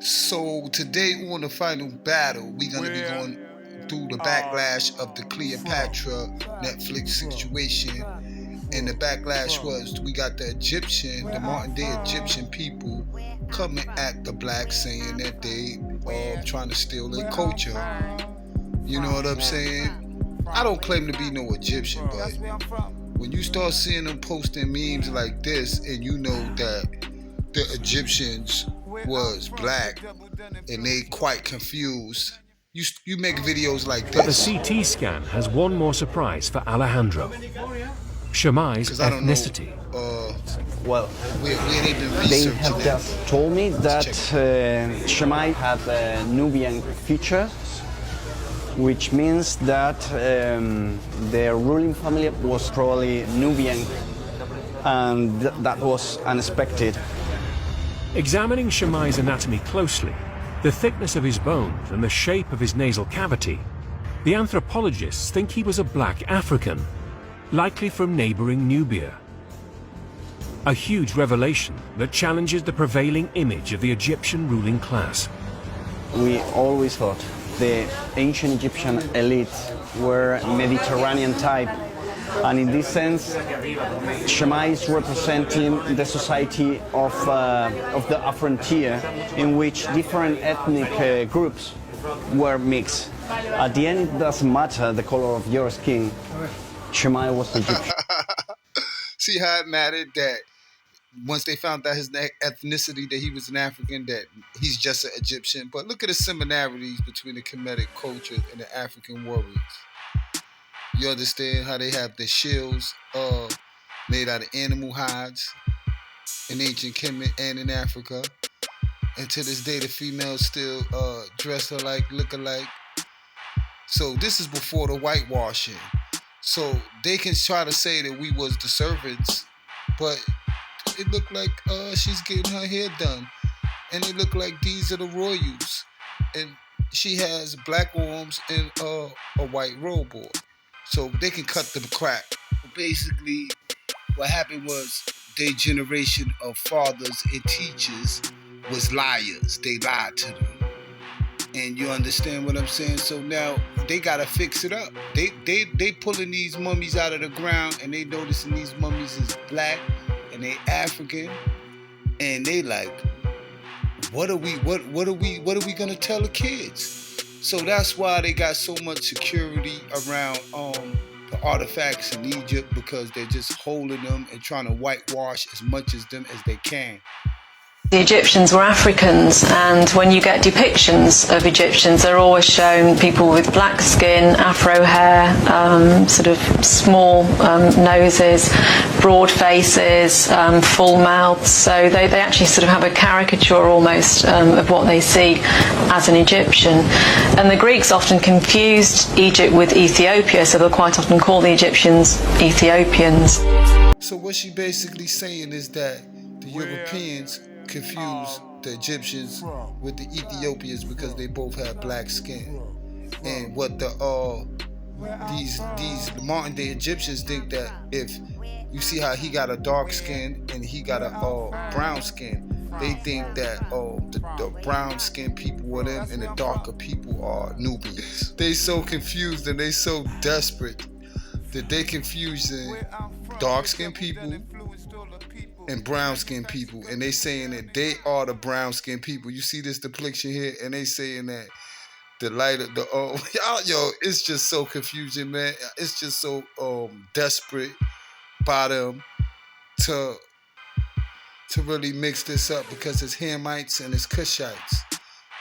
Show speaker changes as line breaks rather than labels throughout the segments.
So today on the final battle, we're gonna be going through the backlash of the Cleopatra Netflix situation. And the backlash was we got the modern day Egyptian people coming at the blacks saying that they trying to steal their culture. You know what I'm saying? I don't claim to be no Egyptian, but when you start seeing them posting memes like this and you know that the Egyptians was black and they quite confused, you make videos like
But the
this.
CT scan has one more surprise for Alejandro. Shamai's
Because I don't know
ethnicity.
Well,
where they've been
they
researching
have
that.
just told me that Shemai had Nubian features, which means that their ruling family was probably Nubian, and that was unexpected.
Examining Shamai's anatomy closely, the thickness of his bones and the shape of his nasal cavity, the anthropologists think he was a black African, likely from neighboring Nubia. A huge revelation that challenges the prevailing image of the Egyptian ruling class.
We always thought the ancient Egyptian elite were Mediterranean type, and in this sense, Shemai is representing the society of the frontier, in which different ethnic groups were mixed. At the end, it doesn't matter the color of your skin. Shemai was Egyptian.
See how it mattered that once they found out his ethnicity, that he was an African, that he's just an Egyptian. But look at the similarities between the Kemetic culture and the African warriors. You understand how they have the shields made out of animal hides in ancient Kemet and in Africa. And to this day, the females still dress alike, look alike. So this is before the whitewashing. So they can try to say that we was the servants, but it looked like she's getting her hair done. And it looked like these are the royals. And she has black arms and a white robe on. So they can cut the crap. Basically, what happened was their generation of fathers and teachers was liars. They lied to them. And you understand what I'm saying? So now they gotta fix it up. They pulling these mummies out of the ground and they noticing these mummies is black and they African, and they like, what are we gonna tell the kids? So that's why they got so much security around the artifacts in Egypt, because they're just holding them and trying to whitewash as much as them as they can.
The Egyptians were Africans, and when you get depictions of Egyptians, they're always shown people with black skin, afro hair, sort of small noses, broad faces, full mouths. So they actually sort of have a caricature almost of what they see as an Egyptian. And the Greeks often confused Egypt with Ethiopia, so they'll quite often call the Egyptians Ethiopians.
So what she basically saying is that the Europeans confuse the Egyptians with the Ethiopians because they both have black skin. And what these modern day Egyptians think, that if you see how he got a dark skin and he got a brown skin, they think that the brown skinned people are them and the darker people are Nubians. They so confused and they so desperate that they confusing dark skinned people and brown skinned people, and they saying that they are the brown skinned people. You see this depiction here, and they saying that the light of the yo, it's just so confusing, man. It's just so desperate by them to really mix this up, because it's Hamites and it's Cushites,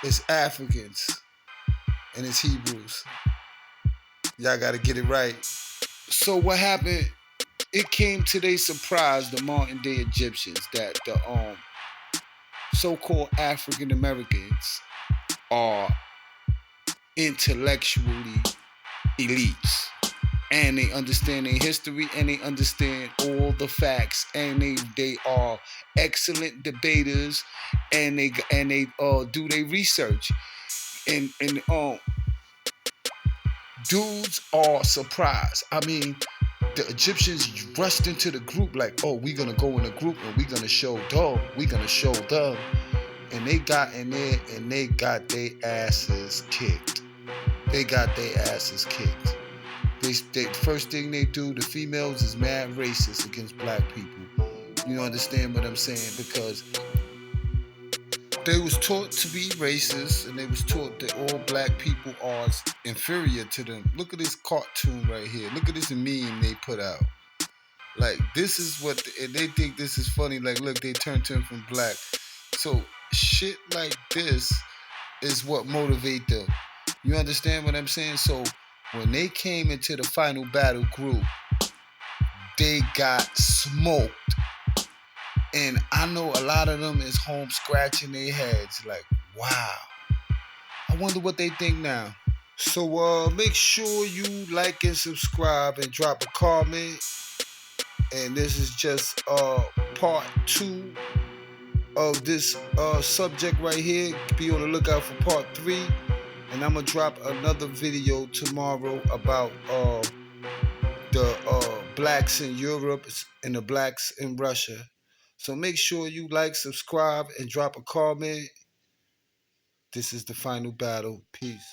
it's Africans and it's Hebrews. Y'all gotta get it right. So what happened? It came to their surprise, the modern day Egyptians, that the so-called African Americans are intellectually elites, and they understand their history and they understand all the facts, and they are excellent debaters, and they do their research, and dudes are surprised. I mean, the Egyptians rushed into the group like, oh, we're gonna go in a group and we're gonna show them and they got in there and they got their asses kicked. They got their asses kicked. They first thing they do, the females is mad racist against black people. You understand what I'm saying? Because they was taught to be racist, and they was taught that all black people are inferior to them. Look at this cartoon right here. Look at this meme they put out. Like, this is what, and they think this is funny. Like, look, they turned him from black. So shit like this is what motivate them. You understand what I'm saying? So when they came into the final battle group, they got smoked. And I know a lot of them is home scratching their heads like, wow. I wonder what they think now. So make sure you like and subscribe and drop a comment. And this is just part 2 of this subject right here. Be on the lookout for part 3. And I'm going to drop another video tomorrow about the blacks in Europe and the blacks in Russia. So make sure you like, subscribe, and drop a comment. This is the final battle. Peace.